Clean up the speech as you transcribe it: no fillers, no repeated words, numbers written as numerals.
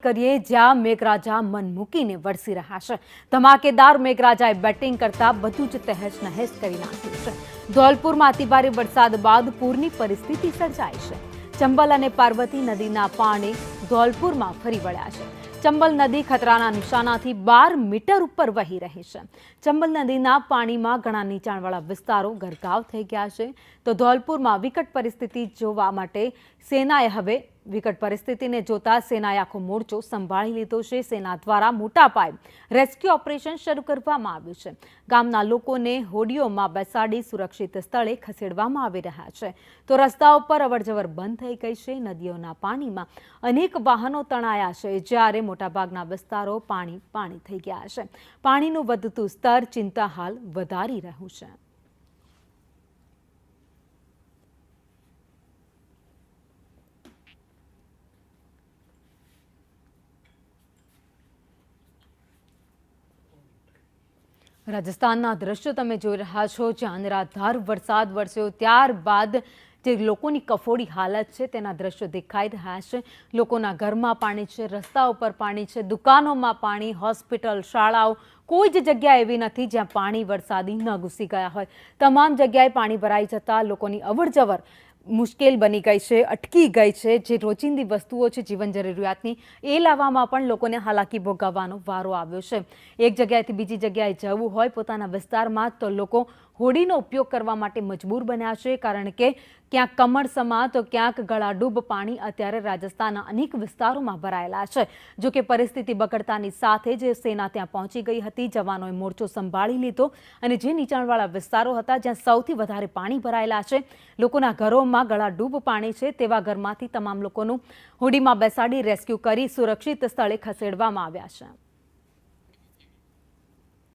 કરીએ જ્યાં મેઘરાજા મન મૂકીને વરસી રહ્યા છે। ધમાકેદાર મેઘરાજાએ બેટિંગ કરતા બધું જ તહેશ નહેશ કરી નાખ્યું છે। ધોલપુરમાં અતિભારે વરસાદ બાદ પૂરની પરિસ્થિતિ સર્જાઈ છે। ચંબલ અને પાર્વતી નદીના પાણી ધોલપુરમાં ફરી વળ્યા છે। ચંબલ નદી ખતરાના નિશાનાથી 12 મીટર ઉપર વહી રહી છે। ચંબલ નદીના પાણીમાં ઘણા નીચાણવાળા વિસ્તારો ગરકાવ થઈ ગયા છે। તો ધોલપુરમાં વિકટ પરિસ્થિતિ જોવા માટે સેનાએ હવે વિકટ પરિસ્થિતિને જોતા સેનાએ આખો મોરચો સંભાળી લીધો છે। સેના દ્વારા મોટા પાયે રેસ્ક્યુ ઓપરેશન શરૂ કરવામાં આવ્યું છે। ગામના લોકોને હોડીઓમાં બેસાડી સુરક્ષિત સ્થળે ખસેડવામાં આવી રહ્યા છે। તો રસ્તાઓ પર અવરજવર બંધ થઈ ગઈ છે। નદીઓના પાણીમાં અનેક વાહનો તણાયા છે, જ્યારે મોટાભાગના વિસ્તારો પાણી થઈ ગયા છે। પાણીનું વધતું સ્તર ચિંતા હાલ વધારી રહ્યું છે। રાજસ્થાનના દ્રશ્યો તમે જોઈ રહ્યા છો, જ્યાં અનરાધાર વરસાદ વરસ્યો ત્યારબાદ જે લોકોની કફોડી હાલત છે તેના દ્રશ્યો દેખાઈ રહ્યા છે। લોકોના ઘરમાં પાણી છે, રસ્તા ઉપર પાણી છે, દુકાનોમાં પાણી, હોસ્પિટલ, શાળાઓ, કોઈ જ જગ્યા એવી નથી જ્યાં પાણી વરસાદી ન ઘૂસી ગયા હોય। તમામ જગ્યાએ પાણી ભરાઈ જતા લોકોની અવરજવર મુશ્કેલ બની ગઈ છે, અટકી ગઈ છે। જે રોજિંદી વસ્તુઓ છે જીવન જરૂરિયાતની, એ લાવવામાં પણ લોકોને હાલાકી ભોગવવાનો વારો આવ્યો છે। એક જગ્યાએથી બીજી જગ્યાએ જવું હોય પોતાના વિસ્તારમાં તો લોકો હોડીનો ઉપયોગ કરવા માટે મજબૂર બન્યા છે, કારણ કે ક્યાંક કમરસમાં તો ક્યાંક ગળાડૂબ પાણી અત્યારે રાજસ્થાનના અનેક વિસ્તારોમાં ભરાયેલા છે। જો કે પરિસ્થિતિ બગડતાની સાથે જ સેના ત્યાં પહોંચી ગઈ હતી। જવાનોએ મોરચો સંભાળી લીધો અને જે નીચાણવાળા વિસ્તારો હતા જ્યાં સૌથી વધારે પાણી ભરાયેલા છે, લોકોના ઘરોમાં ગળાડૂબ પાણી છે, તેવા ઘરમાંથી તમામ લોકોનું હોડીમાં બેસાડી રેસ્ક્યુ કરી સુરક્ષિત સ્થળે ખસેડવામાં આવ્યા છે।